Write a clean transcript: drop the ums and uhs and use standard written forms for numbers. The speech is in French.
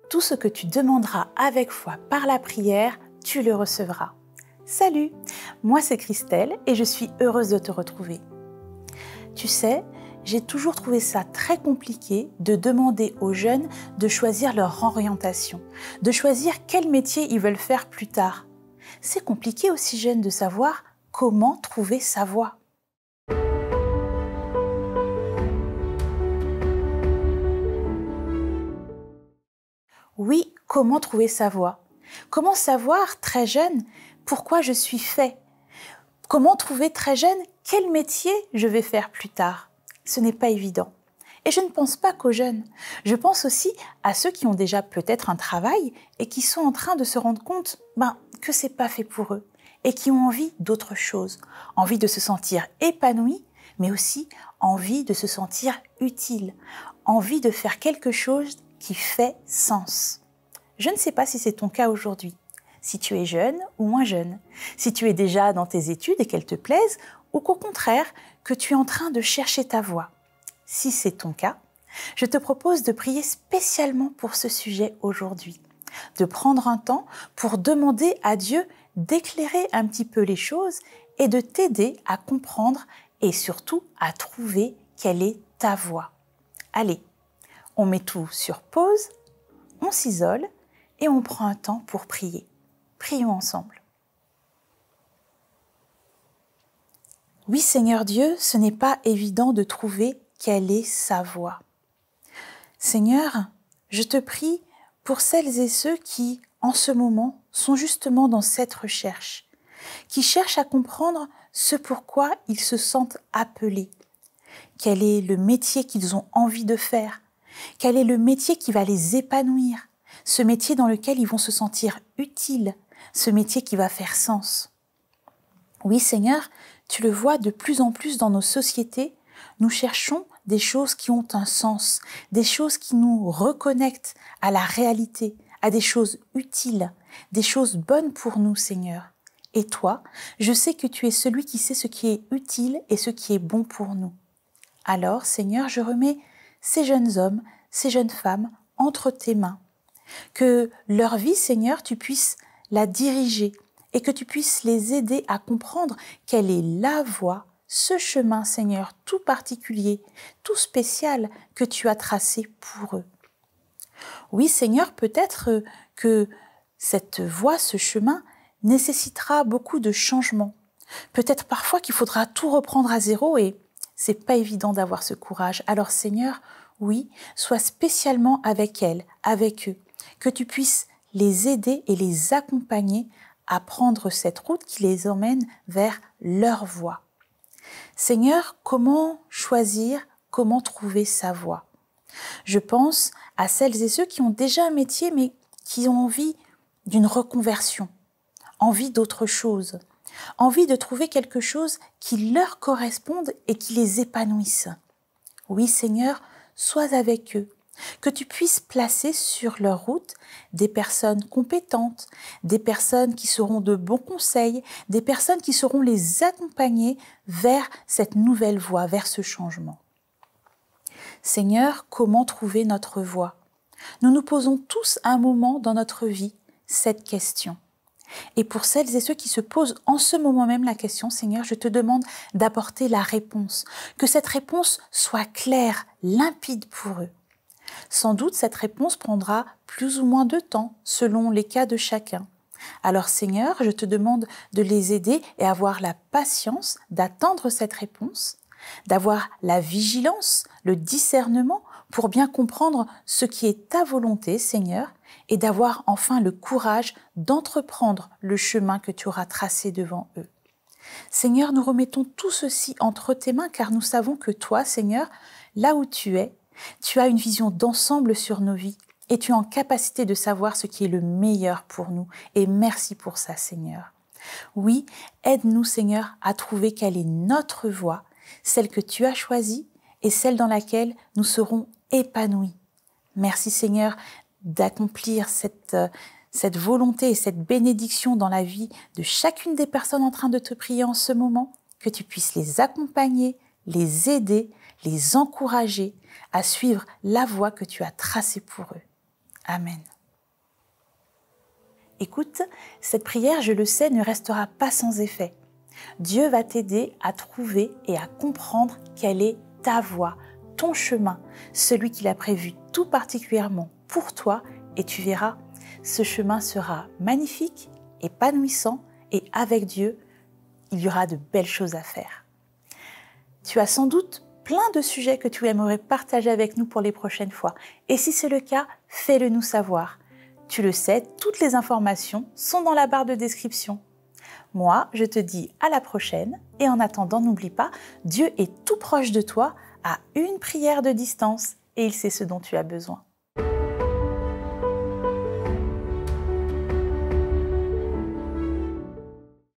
Tout ce que tu demanderas avec foi par la prière, tu le recevras. Salut, moi c'est Christelle et je suis heureuse de te retrouver. Tu sais, j'ai toujours trouvé ça très compliqué de demander aux jeunes de choisir leur orientation, de choisir quel métier ils veulent faire plus tard. C'est compliqué aussi jeune de savoir comment trouver sa voie. Oui, comment trouver sa voie? Comment savoir, très jeune, pourquoi je suis fait? Comment trouver très jeune quel métier je vais faire plus tard? Ce n'est pas évident. Et je ne pense pas qu'aux jeunes. Je pense aussi à ceux qui ont déjà peut-être un travail et qui sont en train de se rendre compte que c'est pas fait pour eux et qui ont envie d'autre chose, envie de se sentir épanouis, mais aussi envie de se sentir utile, envie de faire quelque chose qui fait sens. Je ne sais pas si c'est ton cas aujourd'hui, si tu es jeune ou moins jeune, si tu es déjà dans tes études et qu'elles te plaisent, ou qu'au contraire, que tu es en train de chercher ta voie. Si c'est ton cas, je te propose de prier spécialement pour ce sujet aujourd'hui, de prendre un temps pour demander à Dieu d'éclairer un petit peu les choses et de t'aider à comprendre et surtout à trouver quelle est ta voie. Allez, on met tout sur pause, on s'isole et on prend un temps pour prier. Prions ensemble. Oui, Seigneur Dieu, ce n'est pas évident de trouver quelle est sa voie. Seigneur, je te prie pour celles et ceux qui, en ce moment, sont justement dans cette recherche, qui cherchent à comprendre ce pourquoi ils se sentent appelés. Quel est le métier qu'ils ont envie de faire? Quel est le métier qui va les épanouir? Ce métier dans lequel ils vont se sentir utiles, ce métier qui va faire sens. Oui, Seigneur, tu le vois de plus en plus dans nos sociétés, nous cherchons des choses qui ont un sens, des choses qui nous reconnectent à la réalité, à des choses utiles, des choses bonnes pour nous, Seigneur. Et toi, je sais que tu es celui qui sait ce qui est utile et ce qui est bon pour nous. Alors, Seigneur, je remets ces jeunes hommes, ces jeunes femmes entre tes mains. Que leur vie, Seigneur, tu puisses la diriger et que tu puisses les aider à comprendre quelle est la voie, ce chemin, Seigneur, tout particulier, tout spécial que tu as tracé pour eux. Oui, Seigneur, peut-être que cette voie, ce chemin, nécessitera beaucoup de changements. Peut-être parfois qu'il faudra tout reprendre à zéro et c'est pas évident d'avoir ce courage. Alors, Seigneur, oui, sois spécialement avec elles, avec eux, que tu puisses les aider et les accompagner à prendre cette route qui les emmène vers leur voie. Seigneur, comment choisir, comment trouver sa voie? Je pense à celles et ceux qui ont déjà un métier mais qui ont envie d'une reconversion, envie d'autre chose, envie de trouver quelque chose qui leur corresponde et qui les épanouisse. Oui, Seigneur, sois avec eux, que tu puisses placer sur leur route des personnes compétentes, des personnes qui seront de bons conseils, des personnes qui sauront les accompagner vers cette nouvelle voie, vers ce changement. Seigneur, comment trouver notre voie? Nous nous posons tous un moment dans notre vie cette question. Et pour celles et ceux qui se posent en ce moment même la question, Seigneur, je te demande d'apporter la réponse, que cette réponse soit claire, limpide pour eux. Sans doute, cette réponse prendra plus ou moins de temps selon les cas de chacun. Alors Seigneur, je te demande de les aider et avoir la patience d'attendre cette réponse, d'avoir la vigilance, le discernement pour bien comprendre ce qui est ta volonté, Seigneur, et d'avoir enfin le courage d'entreprendre le chemin que tu auras tracé devant eux. Seigneur, nous remettons tout ceci entre tes mains car nous savons que toi, Seigneur, là où tu es, tu as une vision d'ensemble sur nos vies et tu es en capacité de savoir ce qui est le meilleur pour nous. Et merci pour ça, Seigneur. Oui, aide-nous, Seigneur, à trouver quelle est notre voie, celle que tu as choisie et celle dans laquelle nous serons épanouis. Merci, Seigneur, d'accomplir cette volonté et cette bénédiction dans la vie de chacune des personnes en train de te prier en ce moment, que tu puisses les accompagner, les aider, les encourager à suivre la voie que tu as tracée pour eux. Amen. Écoute, cette prière, je le sais, ne restera pas sans effet. Dieu va t'aider à trouver et à comprendre quelle est ta voie, ton chemin, celui qu'il a prévu tout particulièrement pour toi, et tu verras, ce chemin sera magnifique, épanouissant, et avec Dieu, il y aura de belles choses à faire. Tu as sans doute plein de sujets que tu aimerais partager avec nous pour les prochaines fois. Et si c'est le cas, fais-le nous savoir. Tu le sais, toutes les informations sont dans la barre de description. Moi, je te dis à la prochaine et en attendant, n'oublie pas, Dieu est tout proche de toi, à une prière de distance et il sait ce dont tu as besoin.